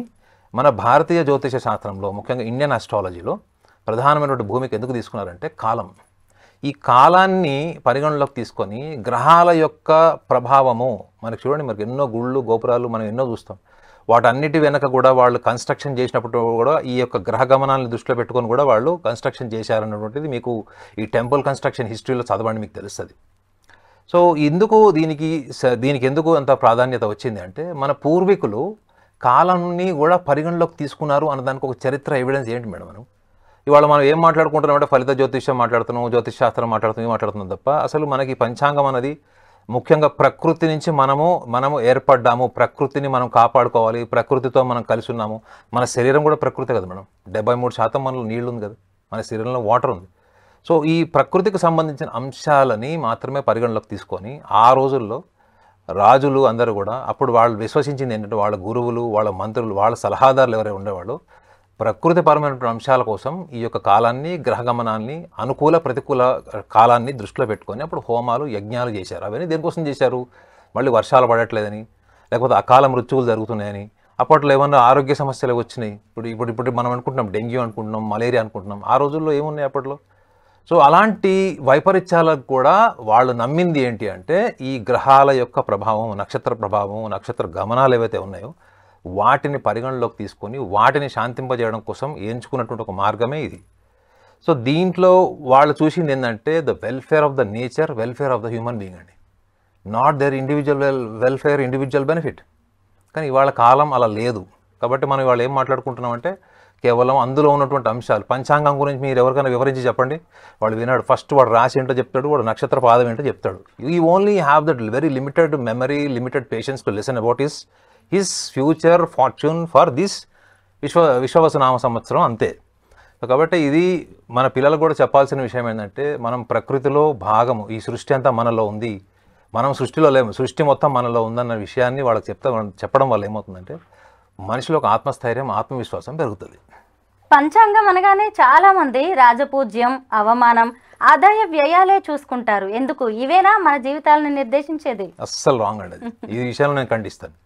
మన భారతీయ జ్యోతిష శాస్త్రంలో, ముఖ్యంగా ఇండియన్ ఆస్ట్రాలజీలో ప్రధానమైనటువంటి భూమికి ఎందుకు తీసుకున్నారంటే కాలం. ఈ కాలాన్ని పరిగణలోకి తీసుకొని గ్రహాల యొక్క ప్రభావము మనకి చూడండి, మనకి ఎన్నో గుళ్ళు, గోపురాలు మనం ఎన్నో చూస్తాం, వాటన్నిటి వెనక కూడా వాళ్ళు కన్స్ట్రక్షన్ చేసినప్పుడు కూడా ఈ యొక్క గ్రహ గమనాలను దృష్టిలో పెట్టుకొని కూడా వాళ్ళు కన్స్ట్రక్షన్ చేశారన్నటువంటిది మీకు ఈ టెంపుల్ కన్స్ట్రక్షన్ హిస్టరీలో చదవండి, మీకు తెలుస్తుంది. సో దీనికి ఎందుకు అంత ప్రాధాన్యత వచ్చింది అంటే మన పూర్వీకులు కాలాన్ని కూడా పరిగణలోకి తీసుకున్నారు అన్నదానికి ఒక చరిత్ర ఎవిడెన్స్ ఏంటి మేడం? ఇవాళ మనం ఏం మాట్లాడుకుంటున్నాం అంటే ఫలిత జ్యోతిష్యం మాట్లాడుతున్నాం, జ్యోతిష్ శాస్త్రం మాట్లాడుతున్నాం తప్ప అసలు మనకి పంచాంగం అనేది ముఖ్యంగా ప్రకృతి నుంచి మనము ఏర్పడ్డాము, ప్రకృతిని మనం కాపాడుకోవాలి, ప్రకృతితో మనం కలిసి ఉన్నాము. మన శరీరం కూడా ప్రకృతి కదా మేడం. 73% మనలో నీళ్ళు ఉంది కదా, మన శరీరంలో వాటర్ ఉంది. సో ఈ ప్రకృతికి సంబంధించిన అంశాలని మాత్రమే పరిగణలోకి తీసుకొని ఆ రోజుల్లో రాజులు అందరూ కూడా అప్పుడు వాళ్ళు విశ్వసించింది ఏంటంటే వాళ్ళ గురువులు, వాళ్ళ మంత్రులు, వాళ్ళ సలహాదారులు ఎవరైనా ఉండేవాళ్ళు ప్రకృతిపరమైనటువంటి అంశాల కోసం ఈ యొక్క కాలాన్ని, గ్రహగమనాన్ని, అనుకూల ప్రతికూల కాలాన్ని దృష్టిలో పెట్టుకొని అప్పుడు హోమాలు, యజ్ఞాలు చేశారు. అవన్నీ దేనికోసం చేశారు? మళ్ళీ వర్షాలు పడట్లేదని, లేకపోతే అకాల మృత్యువులు జరుగుతున్నాయని. అప్పట్లో ఏమన్నా ఆరోగ్య సమస్యలు వచ్చినాయి. ఇప్పుడు మనం అనుకుంటున్నాం డెంగ్యూ అనుకుంటున్నాం, మలేరియా అనుకుంటున్నాం. ఆ రోజుల్లో ఏమున్నాయి అప్పట్లో? సో అలాంటి వైపరీత్యాలకు కూడా వాళ్ళు నమ్మింది ఏంటి అంటే ఈ గ్రహాల యొక్క ప్రభావం, నక్షత్ర ప్రభావం, నక్షత్ర గమనాలు ఏవైతే ఉన్నాయో వాటిని పరిగణలోకి తీసుకొని వాటిని శాంతింపజేయడం కోసం ఎంచుకున్నటువంటి ఒక మార్గమే ఇది. సో దీంట్లో వాళ్ళు చూసింది ఏంటంటే the welfare of the nature, welfare of the human being అండి, not there individual welfare, individual benefit. కానీ ఇవాళ కాలం అలా లేదు. కాబట్టి మనం ఇవాళ ఏం మాట్లాడుకుంటున్నామంటే కేవలం అందులో ఉన్నటువంటి అంశాలు. పంచాంగం గురించి మీరు ఎవరికైనా వివరించి చెప్పండి, వాడు వినాడు. ఫస్ట్ వాడు రాసి ఏంటో చెప్తాడు, వాడు నక్షత్ర పాదం ఏంటో చెప్తాడు. You only have that very limited memory, limited patience to listen about his future fortune for this విశ్వవసునామ సంవత్సరం, అంతే. కాబట్టి ఇది మన పిల్లలకు కూడా చెప్పాల్సిన విషయం ఏంటంటే మనం ప్రకృతిలో భాగము, ఈ సృష్టి అంతా మనలో ఉంది, మనం సృష్టిలో లేము, సృష్టి మొత్తం మనలో ఉందన్న విషయాన్ని వాళ్ళకి చెప్పడం వల్ల ఏమవుతుందంటే మనిషిలో ఒక ఆత్మస్థైర్యం, ఆత్మవిశ్వాసం పెరుగుతుంది. పంచాంగం అనగానే చాలా మంది రాజపూజ్యం, అవమానం, ఆదాయ వ్యయాలే చూసుకుంటారు. ఎందుకు? ఇవేనా మన జీవితాలను నిర్దేశించేది? అస్సలు రాంగ్ అండి. ఈ విషయాన్ని నేను ఖండిస్తాను.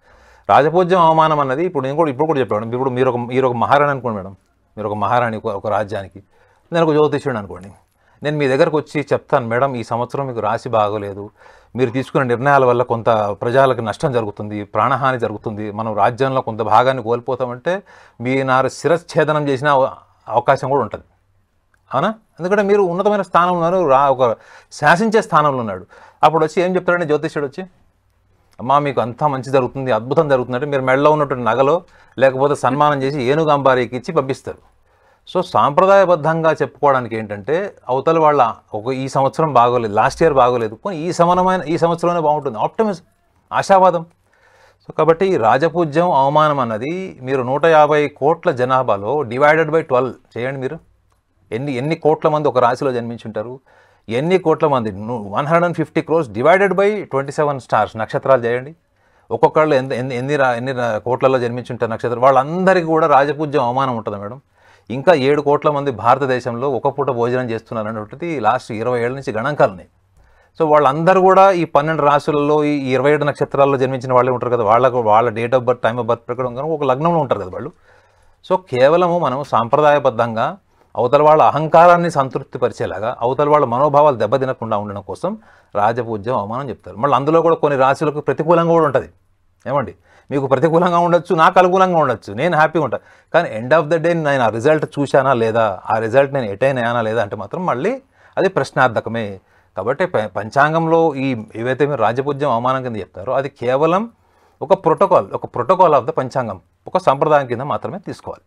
రాజపూజ్యం, అవమానం అన్నది ఇప్పుడు కూడా చెప్పాను. ఇప్పుడు మీరు ఒక మహారాణి అనుకోండి మేడం, మీరు ఒక మహారాణి ఒక రాజ్యానికి, నేను ఒక జ్యోతిష్యుడు అనుకోండి. నేను మీ దగ్గరకు వచ్చి చెప్తాను, మేడం ఈ సంవత్సరం మీకు రాశి బాగోలేదు, మీరు తీసుకున్న నిర్ణయాల వల్ల కొంత ప్రజలకు నష్టం జరుగుతుంది, ప్రాణహాని జరుగుతుంది, మనం రాజ్యంలో కొంత భాగాన్ని కోల్పోతామంటే మీ శిరచ్ఛేదనం చేసిన అవకాశం కూడా ఉంటుంది. అవునా? ఎందుకంటే మీరు ఉన్నతమైన స్థానంలో ఉన్నారు, ఒక శాసించే స్థానంలో ఉన్నాడు. అప్పుడు వచ్చి ఏం చెప్తాడంటే జ్యోతిష్యుడు వచ్చి, అమ్మా మీకు అంతా మంచి జరుగుతుంది, అద్భుతం జరుగుతుంది అంటే మీరు మెడలో ఉన్నటువంటి నగలో లేకపోతే సన్మానం చేసి ఏనుగు అంబారీకి ఇచ్చి పంపిస్తారు. సో సాంప్రదాయబద్ధంగా చెప్పుకోవడానికి ఏంటంటే అవతల వాళ్ళ ఈ సంవత్సరం బాగోలేదు, లాస్ట్ ఇయర్ బాగోలేదు, ఈ సంవత్సరంలోనే బాగుంటుంది, ఆప్టిమిజం, ఆశావాదం. సో కాబట్టి రాజపూజ్యం, అవమానం అన్నది మీరు 150 కోట్ల జనాభాలో డివైడెడ్ బై 12 చేయండి. మీరు ఎన్ని కోట్ల మంది ఒక రాశిలో జన్మించుంటారు, ఎన్ని కోట్ల మంది 150 crores డివైడెడ్ బై 27 స్టార్స్ నక్షత్రాలు చేయండి. ఒక్కొక్కళ్ళు ఎన్ని కోట్లలో జన్మించుంటారు నక్షత్రం, వాళ్ళందరికీ కూడా రాజపూజ్యం, అవమానం ఉంటుంది మేడం. ఇంకా 7 కోట్ల మంది భారతదేశంలో ఒక పూట భోజనం చేస్తున్నారు అనేటువంటిది లాస్ట్ 20 ఏళ్ళ నుంచి గణాంకాలు ఉన్నాయి. సో వాళ్ళందరూ కూడా ఈ 12 రాశులలో ఈ 27 నక్షత్రాల్లో జన్మించిన వాళ్ళే ఉంటారు కదా, వాళ్ళ date of birth, time of birth ప్రకారం ఒక లగ్నంలో ఉంటారు కదా వాళ్ళు. సో కేవలము మనం సాంప్రదాయబద్ధంగా అవతల వాళ్ళ అహంకారాన్ని సంతృప్తి పరిచేలాగా, అవతల వాళ్ళ మనోభావాలు దెబ్బతినకుండా ఉండడం కోసం రాజపూజ్యం, అవమానం చెప్తారు. మళ్ళీ అందులో కూడా కొన్ని రాశులకు ప్రతికూలంగా కూడా ఉంటుంది. ఏమండి, మీకు ప్రతికూలంగా ఉండొచ్చు, నాకు అనుకూలంగా ఉండొచ్చు, నేను హ్యాపీగా ఉంటాను. కానీ ఎండ్ ఆఫ్ ద డే నేను ఆ రిజల్ట్ చూశానా లేదా, ఆ రిజల్ట్ నేను అటైన్ అయ్యానా లేదా అంటే మాత్రం మళ్ళీ అది ప్రశ్నార్థకమే. కాబట్టి పంచాంగంలో ఏవైతే మీరు రాజపూజ్యం, అవమానం కింద చెప్తారో అది కేవలం ఒక ప్రోటోకాల్ ఆఫ్ ద పంచాంగం, ఒక సంప్రదాయం కింద మాత్రమే తీసుకోవాలి.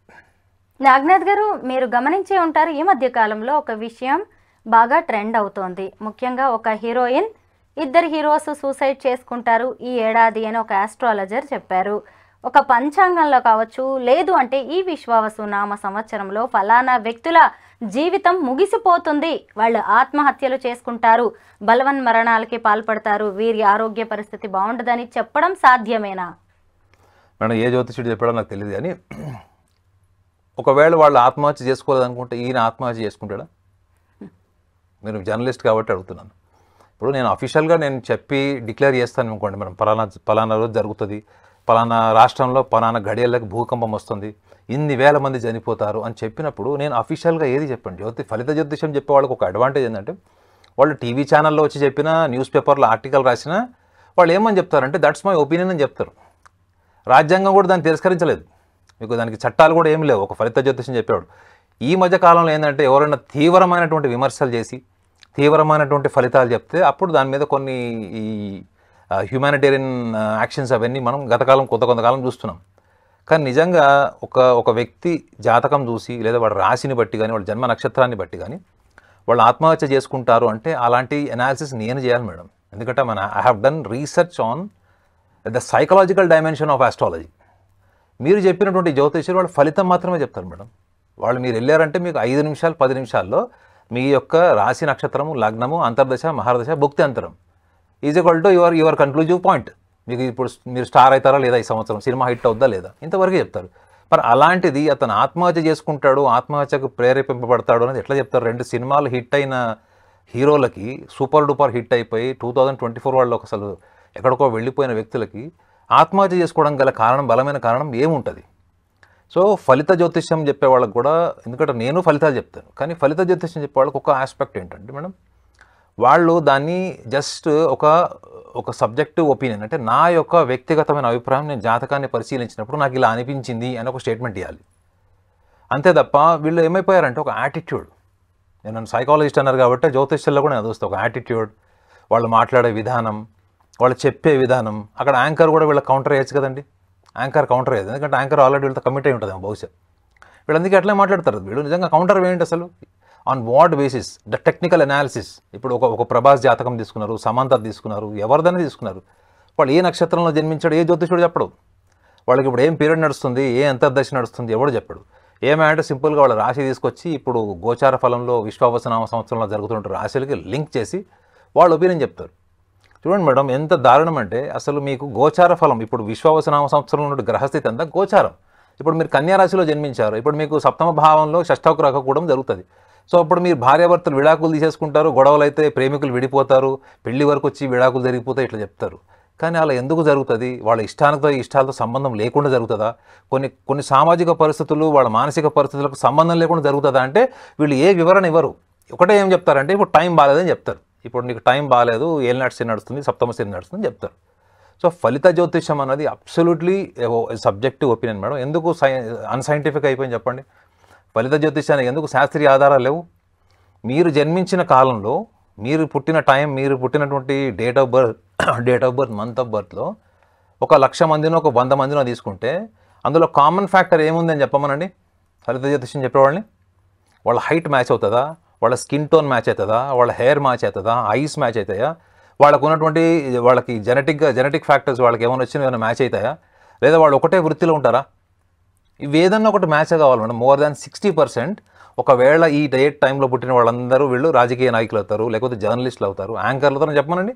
నాగనాథ్ గారు, మీరు గమనించే ఉంటారు ఈ మధ్య కాలంలో ఒక విషయం బాగా ట్రెండ్ అవుతోంది. ముఖ్యంగా ఒక హీరోయిన్, 2 హీరోస్ సూసైడ్ చేసుకుంటారు ఈ ఏడాది అని ఒక ఆస్ట్రాలజర్ చెప్పారు. ఒక పంచాంగంలో కావచ్చు, లేదు అంటే ఈ విశ్వావసు నామ సంవత్సరంలో ఫలానా వ్యక్తుల జీవితం ముగిసిపోతుంది, వాళ్ళు ఆత్మహత్యలు చేసుకుంటారు, బలవన్ మరణాలకి పాల్పడతారు, వీరి ఆరోగ్య పరిస్థితి బాగుండదని చెప్పడం సాధ్యమేనా? మేడం, ఏ జ్యోతిష్యుడు చెప్పాడో నాకు తెలియదు, కానీ ఒకవేళ వాళ్ళు ఆత్మహత్య చేసుకోలేదనుకుంటే ఈయన ఆత్మహత్య చేసుకుంటాడా? మీరు జర్నలిస్ట్ కాబట్టి అడుగుతున్నాను. ఇప్పుడు నేను అఫీషియల్గా చెప్పి డిక్లేర్ చేస్తాను అనుకోండి, మనం పలానా రోజు జరుగుతుంది, పలానా రాష్ట్రంలో పలానా గడియలకు భూకంపం వస్తుంది, ఇన్ని వేల మంది చనిపోతారు అని చెప్పినప్పుడు నేను అఫీషియల్గా ఏది చెప్పండి. ఫలిత జ్యోతిష్యం చెప్పే వాళ్ళకి ఒక అడ్వాంటేజ్ ఏంటంటే వాళ్ళు టీవీ ఛానల్లో వచ్చి చెప్పినా, న్యూస్ పేపర్లో ఆర్టికల్ రాసినా వాళ్ళు ఏమని చెప్తారంటే దట్స్ మై ఒపీనియన్ అని చెప్తారు. రాజ్యాంగం కూడా దాన్ని తిరస్కరించలేదు, మీకు దానికి చట్టాలు కూడా ఏమి లేవు. ఒక ఫలిత జ్యోతిష్యం చెప్పేవాడు. ఈ మధ్య కాలంలో ఏంటంటే ఎవరైనా తీవ్రమైనటువంటి విమర్శలు చేసి తీవ్రమైనటువంటి ఫలితాలు చెప్తే అప్పుడు దాని మీద కొన్ని ఈ హ్యూమానిటేరియన్ యాక్షన్స్ అవన్నీ మనం గతకాలం కొంతకాలం చూస్తున్నాం. కానీ నిజంగా ఒక వ్యక్తి జాతకం చూసి లేదా వాడి రాశిని బట్టి కానీ వాళ్ళ జన్మ నక్షత్రాన్ని బట్టి కానీ వాళ్ళు ఆత్మహత్య చేసుకుంటారు అంటే అలాంటి అనాలిసిస్ నేను చేయాలి మేడం. ఎందుకంటే I have done research on the psychological dimension of astrology. మీరు చెప్పినటువంటి జ్యోతిష్యులు వాళ్ళు ఫలితం మాత్రమే చెప్తారు మేడం. వాళ్ళు మీరు వెళ్ళారంటే మీకు 5 నిమిషాలు 10 నిమిషాల్లో మీ యొక్క రాశి నక్షత్రము, లగ్నము, అంతర్దశ, మహారదశ, భుక్తి అంతరం is equal to your conclusive point. మీకు ఇప్పుడు మీరు స్టార్ అవుతారా లేదా, ఈ సంవత్సరం సినిమా హిట్ అవుద్దా లేదా, ఇంతవరకే చెప్తారు. మరి అలాంటిది అతను ఆత్మహత్య చేసుకుంటాడు, ఆత్మహత్యకు ప్రేరేపింపబడతాడు అనేది ఎట్లా చెప్తారు? 2 సినిమాలు హిట్ అయిన హీరోలకి, సూపర్ డూపర్ హిట్ అయిపోయి 2024 వాళ్ళు అసలు ఎక్కడికో వెళ్ళిపోయిన వ్యక్తులకి ఆత్మహత్య చేసుకోవడం గల కారణం, బలమైన కారణం ఏముంటుంది? సో ఫలిత జ్యోతిష్యం చెప్పే వాళ్ళకి కూడా, ఎందుకంటే నేను ఫలితాలు చెప్తాను, కానీ ఫలిత జ్యోతిష్యం చెప్పే వాళ్ళకి ఒక ఆస్పెక్ట్ ఏంటంటే మేడం, వాళ్ళు దాన్ని జస్ట్ ఒక సబ్జెక్టివ్ ఒపీనియన్, అంటే నా యొక్క వ్యక్తిగతమైన అభిప్రాయం, నేను జాతకాన్ని పరిశీలించినప్పుడు నాకు ఇలా అనిపించింది అని ఒక స్టేట్మెంట్ ఇవ్వాలి. అంతే తప్ప వీళ్ళు ఏమైపోయారంటే ఒక యాటిట్యూడ్, నేను సైకాలజిస్ట్ అన్నారు కాబట్టి జ్యోతిష్యంలో కూడా నేను చూస్తాను, ఒక యాటిట్యూడ్, వాళ్ళు మాట్లాడే విధానం, వాళ్ళు చెప్పే విధానం. అక్కడ యాంకర్ కూడా వీళ్ళకి కౌంటర్ వేయచ్చు కదండి. యాంకర్ కౌంటర్ వేయదు, ఎందుకంటే యాంకర్ ఆల్రెడీ వీళ్ళతో కమిట్ అయి ఉంటుంది బహుశా. వీళ్ళు అందుకే అట్లే మాట్లాడతారు. వీళ్ళు నిజంగా కౌంటర్ వేయండి అసలు on what basis, the technical analysis. ఇప్పుడు ఒక ప్రభాస్ జాతకం తీసుకున్నారు, సమంత తీసుకున్నారు, ఎవరిదైనా తీసుకున్నారు, వాళ్ళు ఏ నక్షత్రంలో జన్మించాడు ఏ జ్యోతిషుడు చెప్పడు. వాళ్ళకి ఇప్పుడు ఏం పీరియడ్ నడుస్తుంది, ఏ అంతర్దశ నడుస్తుంది ఎవడు చెప్పడు. ఏమంటే సింపుల్గా వాళ్ళ రాశి తీసుకొచ్చి ఇప్పుడు గోచార ఫలంలో విశ్వావసనామ సంవత్సరంలో జరుగుతున్న రాశులకి లింక్ చేసి వాళ్ళ ఒపీనియన్ చెప్తారు. చూడండి మేడం, ఎంత దారుణం అంటే అసలు మీకు గోచార ఫలం, ఇప్పుడు విశ్వావసనామ సంవత్సరంలో ఉన్న గ్రహస్థితి అంతా గోచారం. ఇప్పుడు మీరు కన్యా రాశిలో జన్మించారు, ఇప్పుడు మీకు సప్తమ భావంలో షష్ఠవ గ్రహ కూడా జరుగుతుంది. సో అప్పుడు మీరు భార్యాభర్తలు విడాకులు తీసేసుకుంటారు, గొడవలు అయితే ప్రేమికులు విడిపోతారు, పెళ్లి వరకు వచ్చి విడాకులు జరిగిపోతాయి ఇట్లా చెప్తారు. కానీ అలా ఎందుకు జరుగుతుంది? వాళ్ళ ఇష్టాలతో సంబంధం లేకుండా జరుగుతుందా? కొన్ని సామాజిక పరిస్థితులు, వాళ్ళ మానసిక పరిస్థితులకు సంబంధం లేకుండా జరుగుతుందా అంటే వీళ్ళు ఏ వివరణ ఇవ్వరు. ఒకటే ఏం చెప్తారంటే ఇప్పుడు టైం బాగాలేదని చెప్తారు. ఇప్పుడు నీకు టైం బాగాలేదు, ఏలినాటి శని నడుస్తుంది, సప్తమ శని నడుస్తుంది చెప్తారు. సో ఫలిత జ్యోతిష్యం అన్నది అబ్సల్యూట్లీ సబ్జెక్టివ్ ఒపీనియన్ మేడం. ఎందుకు అన్సైంటిఫిక్ అయిపోయింది చెప్పండి? ఫలిత జ్యోతిష్యానికి ఎందుకు శాస్త్రీయ ఆధారాలు లేవు? మీరు జన్మించిన కాలంలో, మీరు పుట్టిన టైం, మీరు పుట్టినటువంటి date of birth month of బర్త్లో 1,00,000 మందినో 100 మందినో తీసుకుంటే అందులో కామన్ ఫ్యాక్టర్ ఏముందని చెప్పమనండి ఫలిత జ్యోతిష్యం చెప్పేవాళ్ళని. వాళ్ళ హైట్ మ్యాచ్ అవుతుందా, వాళ్ళ స్కిన్ టోన్ మ్యాచ్ అవుతుందా, వాళ్ళ హెయిర్ మ్యాచ్ అవుతుందా, ఐస్ మ్యాచ్ అవుతాయా, వాళ్ళకి జెనెటిక్ ఫ్యాక్టర్స్ వాళ్ళకి ఏమైనా వచ్చినా ఏమైనా మ్యాచ్ అవుతాయా, లేదా వాళ్ళు ఒకటే వృత్తిలో ఉంటారా? ఇవి ఏదన్నా ఒకటి మ్యాచ్ కావాలి మేడం. మోర్ దాన్ 60% ఒకవేళ ఈ డేట్ టైంలో పుట్టిన వాళ్ళందరూ వీళ్ళు రాజకీయ నాయకులు అవుతారు, లేకపోతే జర్నలిస్టులు అవుతారు, యాంకర్లు అవుతారని చెప్పమనండి.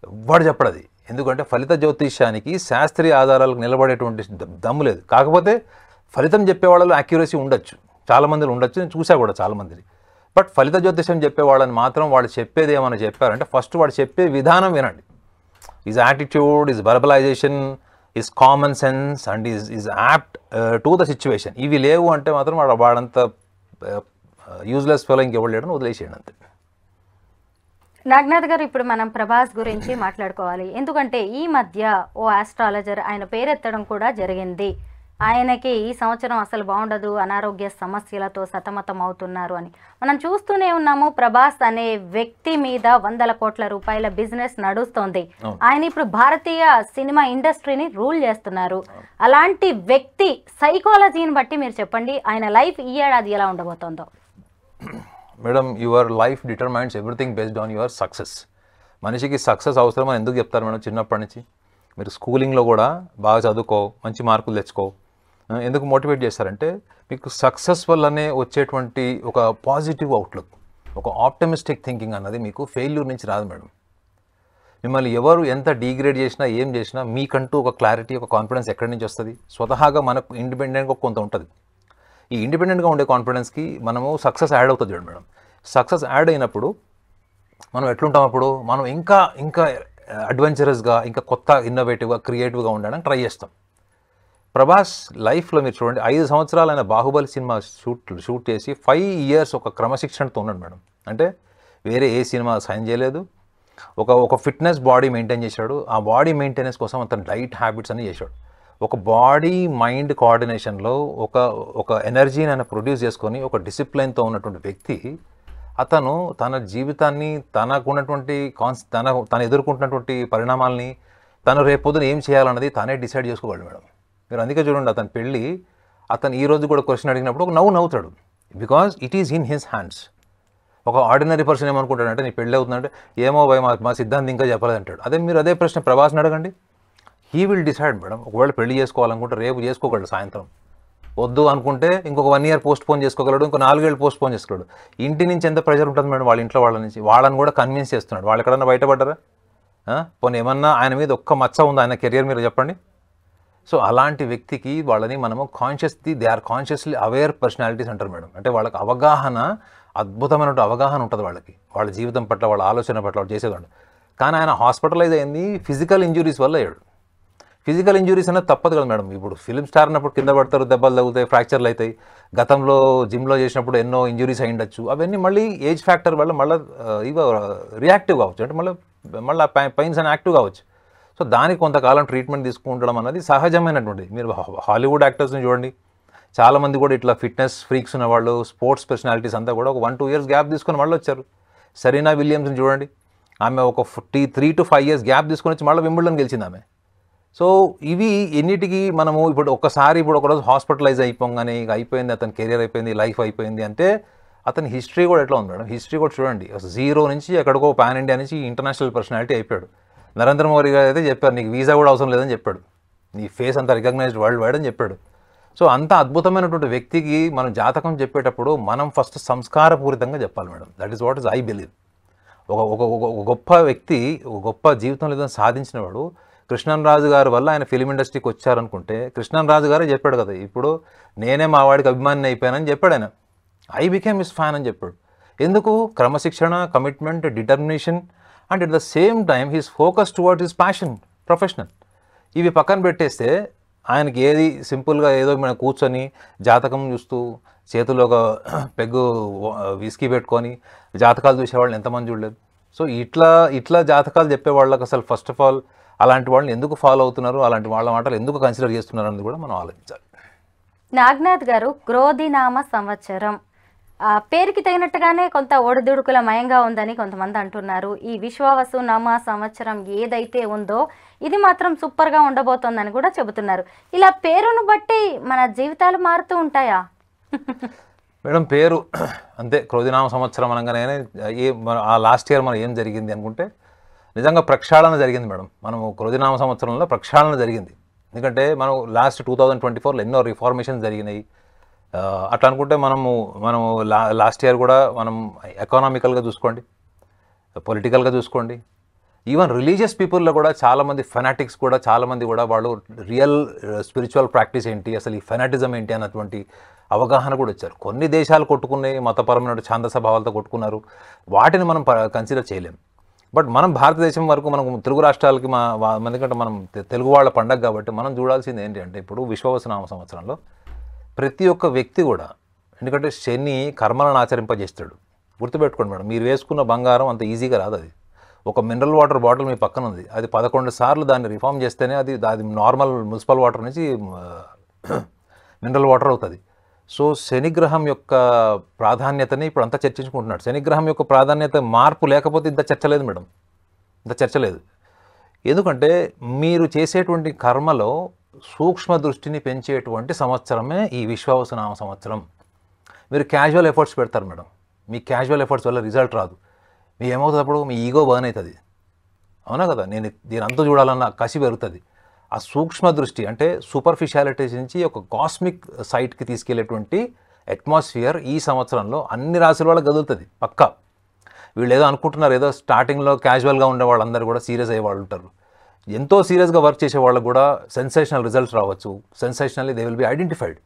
ఎవ్వడు చెప్పడది. ఎందుకంటే ఫలిత జ్యోతిష్యానికి శాస్త్రీయ ఆధారాలకు నిలబడేటువంటి దమ్ము లేదు. కాకపోతే ఫలితం చెప్పే వాళ్ళలో యాక్యురసీ ఉండొచ్చు, చాలామందిలో ఉండొచ్చు, నేను చూసా కూడా చాలామందిని. బట్ ఫలిత జ్యోతిష్యం చెప్పే వాళ్ళని మాత్రం వాళ్ళు చెప్పేది ఏమైనా చెప్పారంటే ఫస్ట్ వాడు చెప్పే విధానం వినండి. Is attitude, is verbalization, is common sense and is apt to the situation. ఇవి లేవు అంటే మాత్రం వాడంతా యూజ్లెస్ ఫెలో ఇంకెవరు లేడని వదిలేసేయండి అంతే. నాగనాథ్ గారు, ఇప్పుడు మనం ప్రభాస్ గురించి మాట్లాడుకోవాలి. ఎందుకంటే ఈ మధ్య ఓ ఆస్ట్రాలజర్ ఆయన పేరెత్తడం కూడా జరిగింది. ఆయనకి ఈ సంవత్సరం అసలు బాగుండదు, అనారోగ్య సమస్యలతో సతమతం అవుతున్నారు అని మనం చూస్తూనే ఉన్నాము. ప్రభాస్ అనే వ్యక్తి మీద 100 కోట్ల రూపాయల బిజినెస్ నడుస్తోంది. ఆయన ఇప్పుడు భారతీయ సినిమా ఇండస్ట్రీని రూల్ చేస్తున్నారు. అలాంటి వ్యక్తి సైకాలజీని బట్టి మీరు చెప్పండి, ఆయన లైఫ్ ఈ ఏడాది ఎలా ఉండబోతోందో. Madam, your life determines everything based on your success. మనిషికి సక్సెస్ అవసరం అని ఎందుకు చెప్తారు మేడం? చిన్నప్పటి నుంచి మీరు స్కూలింగ్లో కూడా బాగా చదువుకో, మంచి మార్కులు తెచ్చుకో, ఎందుకు మోటివేట్ చేస్తారంటే మీకు సక్సెస్ వల్లనే వచ్చేటువంటి ఒక పాజిటివ్ అవుట్లుక్, ఒక ఆప్టమిస్టిక్ థింకింగ్ అన్నది మీకు ఫెయిల్యూర్ నుంచి రాదు మేడం. మిమ్మల్ని ఎవరు ఎంత డీగ్రేడ్ చేసినా ఏం చేసినా మీకంటూ ఒక క్లారిటీ, ఒక కాన్ఫిడెన్స్ ఎక్కడి నుంచి వస్తుంది? స్వతహాగా మనకు ఇండిపెండెంట్గా కొంత ఉంటుంది. ఈ ఇండిపెండెంట్గా ఉండే కాన్ఫిడెన్స్కి మనము సక్సెస్ యాడ్ అవుతుంది చూడండి మేడం. సక్సెస్ యాడ్ అయినప్పుడు మనం ఎట్లుంటాం? అప్పుడు మనం ఇంకా అడ్వెంచరస్గా, ఇంకా కొత్త ఇన్నోవేటివ్గా, క్రియేటివ్గా ఉండడానికి ట్రై చేస్తాం. ప్రభాస్ లైఫ్లో మీరు చూడండి, 5 సంవత్సరాలు ఆయన బాహుబలి సినిమా షూట్ చేసి 5 years ఒక క్రమశిక్షణతో ఉన్నాడు మేడం. అంటే వేరే ఏ సినిమా సైన్ చేయలేదు, ఒక ఫిట్నెస్ బాడీ మెయింటైన్ చేశాడు. ఆ బాడీ మెయింటెనెన్స్ కోసం అతను డైట్ హ్యాబిట్స్ అన్ని చేశాడు. ఒక బాడీ మైండ్ కోఆర్డినేషన్లో ఒక ఎనర్జీని ఆయన ప్రొడ్యూస్ చేసుకొని ఒక డిసిప్లైన్తో ఉన్నటువంటి వ్యక్తి అతను తన జీవితాన్ని తనకున్నటువంటి తను ఎదుర్కొంటున్నటువంటి పరిణామాలని తను రేపొద్దున ఏం చేయాలన్నది తానే డిసైడ్ చేసుకోగలడు మేడం. మీరు అందుకే చూడండి, అతని పెళ్ళి అతను ఈ రోజు కూడా క్వశ్చన్ అడిగినప్పుడు ఒక నవ్వుతాడు, because it is in his hands. ఒక ఆర్డినరీ పర్సన్ ఏమనుకుంటాడంటే నీ పెళ్ళి అవుతుందంటే ఏమో భయ మా సిద్ధాంతం ఇంకా చెప్పలేదు అంటాడు. అదే ప్రశ్న ప్రభాస్ని అడగండి, హీ విల్ డిసైడ్ మేడం. ఒకవేళ పెళ్లి చేసుకోవాలనుకుంటే రేపు చేసుకోగలడు, సాయంత్రం వద్దు అనుకుంటే ఇంకొక 1 year పోస్ట్ పోన్ చేసుకోగలడు, ఇంకో 4 ఏళ్ళు పోస్ట్ పోన్ చేసుకోగలడు. ఇంటి నుంచి ఎంత ప్రెషర్ ఉంటుంది మేడం వాళ్ళ ఇంట్లో వాళ్ళ నుంచి, వాళ్ళని కూడా కన్విన్స్ చేస్తున్నాడు. వాళ్ళు ఎక్కడన్నా బయటపడ్డారా? పోనీ ఏమన్నా ఆయన మీద ఒక్క మచ్చ ఉందా ఆయన కెరియర్ మీరు చెప్పండి. సో అలాంటి వ్యక్తికి వాళ్ళని మనము they are consciously aware personalities అంటారు మేడం. అంటే వాళ్ళకి అవగాహన, అద్భుతమైన అవగాహన ఉంటుంది వాళ్ళకి, వాళ్ళ జీవితం పట్ల, వాళ్ళ ఆలోచన పట్ల వాళ్ళు చేసేవాళ్ళు. కానీ ఆయన హాస్పిటలైజ్ అయింది ఫిజికల్ ఇంజురీస్ వల్ల అయ్యాడు. ఫిజికల్ ఇంజురీస్ అనేది తప్పదు కదా మేడం. ఇప్పుడు ఫిల్మ్ స్టార్ అన్నప్పుడు కింద పడతారు, దెబ్బలు తగ్గుతాయి, ఫ్రాక్చర్లు అవుతాయి. గతంలో జిమ్లో చేసినప్పుడు ఎన్నో ఇంజురీస్ అయి ఉండొచ్చు. అవన్నీ మళ్ళీ ఏజ్ ఫ్యాక్టర్ వల్ల మళ్ళీ రియాక్టివ్ కావచ్చు, అంటే మళ్ళీ పెయిన్స్ అని యాక్టివ్ కావచ్చు. సో దానికి కొంతకాలం ట్రీట్మెంట్ తీసుకుంటడం అనేది సహజమైనటువంటిది. మీరు హాలీవుడ్ యాక్టర్స్ని చూడండి, చాలామంది కూడా ఇట్లా ఫిట్నెస్ ఫ్రీక్స్ ఉన్న వాళ్ళు, స్పోర్ట్స్ పర్సనాలిటీస్ అంతా కూడా ఒక 1-2 years గ్యాప్ తీసుకొని మళ్ళీ వచ్చారు. సెరీనా విలియమ్స్ని చూడండి, ఆమె ఒక 3 to 5 years గ్యాప్ తీసుకొని వచ్చి మళ్ళీ వింబుల్డన్ గెలిచింది ఆమె. సో ఇవి ఎన్నిటికీ మనము ఇప్పుడు ఒకరోజు హాస్పిటలైజ్ అయిపోగానే ఇక అయిపోయింది, అతని కెరియర్ అయిపోయింది, లైఫ్ అయిపోయింది అంటే అతని హిస్టరీ కూడా ఎట్లా ఉంది మేడం. హిస్టరీ కూడా చూడండి, 0 నుంచి ఎక్కడికో పాన్ ఇండియా నుంచి ఇంటర్నేషనల్ పర్సనాలిటీ అయిపోయాడు. నరేంద్ర మోడీ గారు అయితే చెప్పారు, నీకు వీసా కూడా అవసరం లేదని చెప్పాడు, నీ ఫేస్ అంతా రికగ్నైజ్డ్ వరల్డ్ వైడ్ అని చెప్పాడు. సో అంత అద్భుతమైనటువంటి వ్యక్తికి మనం జాతకం చెప్పేటప్పుడు మనం ఫస్ట్ సంస్కారపూరితంగా చెప్పాలి madam. That is what is I believe. ఒక గొప్ప వ్యక్తి, ఒక గొప్ప జీవితంలో ఏదైనా సాధించిన వాడు, కృష్ణన్ రాజు గారి వల్ల ఆయన ఫిలిం ఇండస్ట్రీకి వచ్చారనుకుంటే కృష్ణన్ రాజు గారే చెప్పాడు కదా, ఇప్పుడు నేనే మా వాడికి అభిమాని అయిపోయానని చెప్పాడు ఆయన. ఐ బికేమ్ హిస్ ఫ్యాన్ అని చెప్పాడు. ఎందుకు? క్రమశిక్షణ, commitment, determination, and at the same time he's focus towards his passion, professional. ఇవి పక్కన పెట్టేస్తే ఆయనకి ఏది సింపుల్గా ఏదో మనం కూర్చొని జాతకం చూస్తూ చేతిలో ఒక పెగ్గు విస్కీ పెట్టుకొని జాతకాలు చూసేవాళ్ళని ఎంతమంది చూడలేదు. సో ఇట్లా జాతకాలు చెప్పేవాళ్ళకి అసలు ఫస్ట్ ఆఫ్ ఆల్ అలాంటి వాళ్ళని ఎందుకు ఫాలో అవుతున్నారు, అలాంటి వాళ్ళ మాటలు ఎందుకు కన్సిడర్ చేస్తున్నారు అనేది కూడా మనం ఆలోచించాలి. నాగనాథ్ గారు, క్రోధినామ సంవత్సరం పేరుకి తగినట్టుగానే కొంత ఒడిదుడుకుల మయంగా ఉందని కొంతమంది అంటున్నారు. ఈ విశ్వావసు నామ సంవత్సరం ఏదైతే ఉందో ఇది మాత్రం సూపర్గా ఉండబోతోందని కూడా చెబుతున్నారు. ఇలా పేరును బట్టి మన జీవితాలు మారుతూ ఉంటాయా? మేడం పేరు అంతే, క్రోధినామ సంవత్సరం అనగానే ఆ లాస్ట్ ఇయర్ మనం ఏం జరిగింది అనుకుంటే నిజంగా ప్రక్షాళన జరిగింది మేడం. మనము క్రోధినామ సంవత్సరంలో ప్రక్షాళన జరిగింది. ఎందుకంటే మనం లాస్ట్ 2024లో ఎన్నో రిఫార్మేషన్స్ జరిగినాయి. అట్లా అనుకుంటే మనము లాస్ట్ ఇయర్ కూడా మనం ఎకనామికల్గా చూసుకోండి, పొలిటికల్గా చూసుకోండి, ఈవెన్ రిలీజియస్ పీపుల్లో కూడా చాలామంది ఫెనాటిక్స్ కూడా చాలామంది కూడా వాళ్ళు రియల్ స్పిరిచువల్ ప్రాక్టీస్ ఏంటి, అసలు ఈ ఫెనాటిజం ఏంటి అన్నటువంటి అవగాహన కూడా వచ్చారు. కొన్ని దేశాలు కొట్టుకున్నాయి, మతపరమైన ఛాందస భావాలతో కొట్టుకున్నారు, వాటిని మనం కన్సిడర్ చేయలేం. బట్ మనం భారతదేశం వరకు మనం తెలుగు రాష్ట్రాలకి ఎందుకంటే మనం తెలుగు వాళ్ళ పండగ కాబట్టి మనం చూడాల్సింది ఏంటి అంటే ఇప్పుడు విశ్వావసునామ సంవత్సరంలో ప్రతి ఒక్క వ్యక్తి కూడా, ఎందుకంటే శని కర్మలను ఆచరింపజేస్తాడు. గుర్తుపెట్టుకోండి మేడం, మీరు వేసుకున్న బంగారం అంత ఈజీగా రాదు. అది ఒక మినరల్ వాటర్ బాటిల్ మీ పక్కన ఉంది, అది 11 సార్లు దాన్ని రిఫార్మ్ చేస్తేనే అది నార్మల్ మున్సిపల్ వాటర్ నుంచి మినరల్ వాటర్ అవుతుంది. సో శనిగ్రహం యొక్క ప్రాధాన్యతని ఇప్పుడు అంతా చర్చించుకుంటున్నాడు. శనిగ్రహం యొక్క ప్రాధాన్యత మార్పు లేకపోతే ఇంత చర్చ లేదు మేడం, ఇంత చర్చ లేదు. ఎందుకంటే మీరు చేసేటువంటి కర్మలో సూక్ష్మ దృష్టిని పెంచేటువంటి సంవత్సరమే ఈ విశ్వావసునామ సంవత్సరం. మీరు క్యాజువల్ ఎఫర్ట్స్ పెడతారు మేడం, మీ క్యాజువల్ ఎఫర్ట్స్ వల్ల రిజల్ట్ రాదు. మీ ఏమవుతుంది అప్పుడు, మీ ఈగో బర్న్ అవుతుంది. అవునా కదా, నేను దీని అంతా చూడాలన్న కసి పెరుగుతుంది. ఆ సూక్ష్మ దృష్టి అంటే సూపర్ఫిషియాలిటీస్ నుంచి ఒక కాస్మిక్ సైట్కి తీసుకెళ్లేటువంటి అట్మాస్ఫియర్ ఈ సంవత్సరంలో అన్ని రాశుల వాళ్ళకి కదులుతుంది పక్కా. వీళ్ళు ఏదో అనుకుంటున్నారు, ఏదో స్టార్టింగ్లో క్యాజువల్గా ఉండే వాళ్ళందరూ కూడా సీరియస్ అయ్యే వాళ్ళు ఉంటారు. ఎంతో సీరియస్గా వర్క్ చేసే వాళ్ళకు కూడా సెన్సేషనల్ రిజల్ట్స్ రావచ్చు, సెన్సేషనల్లీ దే విల్ బి ఐడెంటిఫైడ్.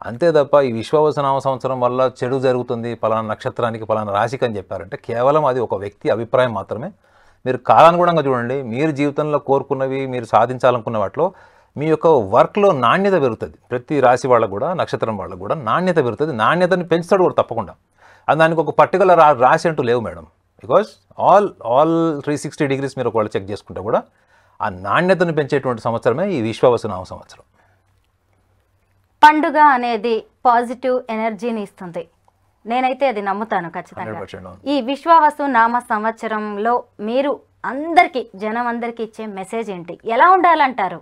అంతే తప్ప ఈ విశ్వావసునామ సంవత్సరం వల్ల చెడు జరుగుతుంది పలానా నక్షత్రానికి పలానా రాశికి అని చెప్పారంటే కేవలం అది ఒక వ్యక్తి అభిప్రాయం మాత్రమే. మీరు కాలానుగుణంగా చూడండి, మీరు జీవితంలో కోరుకున్నవి మీరు సాధించాలనుకున్న వాటిలో మీ యొక్క వర్క్లో నాణ్యత పెరుగుతుంది. ప్రతి రాశి వాళ్ళకు కూడా నక్షత్రం వాళ్ళకు కూడా నాణ్యత పెరుగుతుంది. నాణ్యతని పెంచుతాడు కూడా తప్పకుండా. అది దానికి ఒక పర్టికులర్ రాశి అంటూ లేవు మేడం, బికాస్ ఆల్ 360 degrees మీరు ఒకవేళ చెక్ చేసుకుంటే కూడా ఆ నాణ్యతను పెంచేటువంటి సంవత్సరమే ఈ విశ్వావసునామ సంవత్సరం. పండుగ అనేది పాజిటివ్ ఎనర్జీని ఇస్తుంది. నేనైతే అది నమ్ముతాను ఖచ్చితంగా. 100% అవును. ఈ విశ్వావసు నామ సంవత్సరంలో మీరు అందరికీ జనం అందరికీ ఇచ్చే మెసేజ్ ఏంటి, ఎలా ఉండాలంటారు?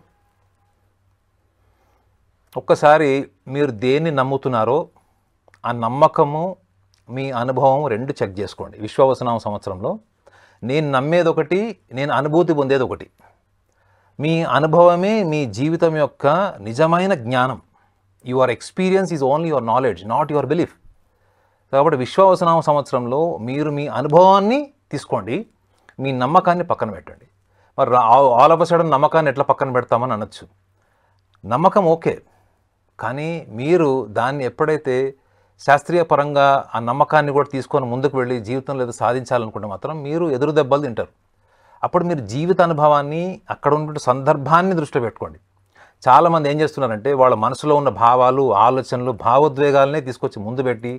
ఒక్కసారి మీరు దేన్ని నమ్ముతున్నారో ఆ నమ్మకము మీ అనుభవం రెండు చెక్ చేసుకోండి. విశ్వవసనామ సంవత్సరంలో నేను నమ్మేది ఒకటి, నేను అనుభూతి పొందేది ఒకటి. మీ అనుభవమే మీ జీవితం యొక్క నిజమైన జ్ఞానం. Your experience is only your knowledge, not your belief. కాబట్టి విశ్వవసనామ సంవత్సరంలో మీరు మీ అనుభవాన్ని తీసుకోండి, మీ నమ్మకాన్ని పక్కన పెట్టండి. మరి ఆల్ ఆఫ్ అ సడన్ నమ్మకాన్ని ఎట్లా పక్కన పెడతామని అనొచ్చు. నమ్మకం ఓకే, కానీ మీరు దాన్ని ఎప్పుడైతే శాస్త్రీయ పరంగా ఆ నమ్మకాన్ని కూడా తీసుకొని ముందుకు వెళ్ళి జీవితంలో ఏదో సాధించాలనుకుంటే మాత్రం మీరు ఎదురు దెబ్బలు తింటారు. అప్పుడు మీరు జీవిత అనుభవాన్ని, అక్కడ ఉన్న సందర్భాన్ని దృష్టిలో పెట్టుకోండి. చాలామంది ఏం చేస్తున్నారంటే వాళ్ళ మనసులో ఉన్న భావాలు, ఆలోచనలు, భావోద్వేగాలనే తీసుకొచ్చి ముందు పెట్టి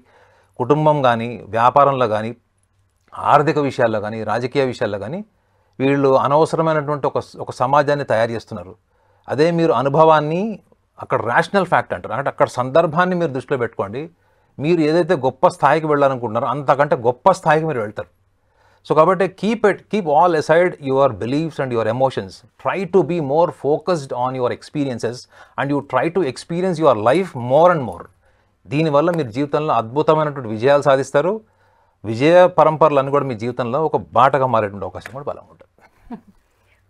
కుటుంబం కానీ, వ్యాపారంలో కానీ, ఆర్థిక విషయాల్లో కానీ, రాజకీయ విషయాల్లో కానీ వీళ్ళు అనవసరమైనటువంటి ఒక సమాజాన్ని తయారు చేస్తున్నారు. అదే మీరు అనుభవాన్ని, అక్కడ రేషనల్ ఫ్యాక్ట్ అంటారు, అంటే అక్కడ సందర్భాన్ని మీరు దృష్టిలో పెట్టుకోండి. మీరు ఏదైతే గొప్ప స్థాయికి వెళ్ళాలనుకుంటున్నారో అంతకంటే గొప్ప స్థాయికి మీరు వెళ్తారు. సో కాబట్టి keep all aside your beliefs and your emotions. Try to be more focused on your experiences and you try to experience your life more and more. దీనివల్ల మీరు జీవితంలో అద్భుతమైనటువంటి విజయాలు సాధిస్తారు. విజయ పరంపరలన్నీ కూడా మీ జీవితంలో ఒక బాటగా మారేటువంటి అవకాశం కూడా బలంగా ఉంటుంది.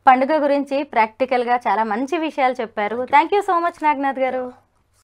పండుగ గురించి ప్రాక్టికల్గా చాలా మంచి విషయాలు చెప్పారు. Thank you so much Naganath గారు.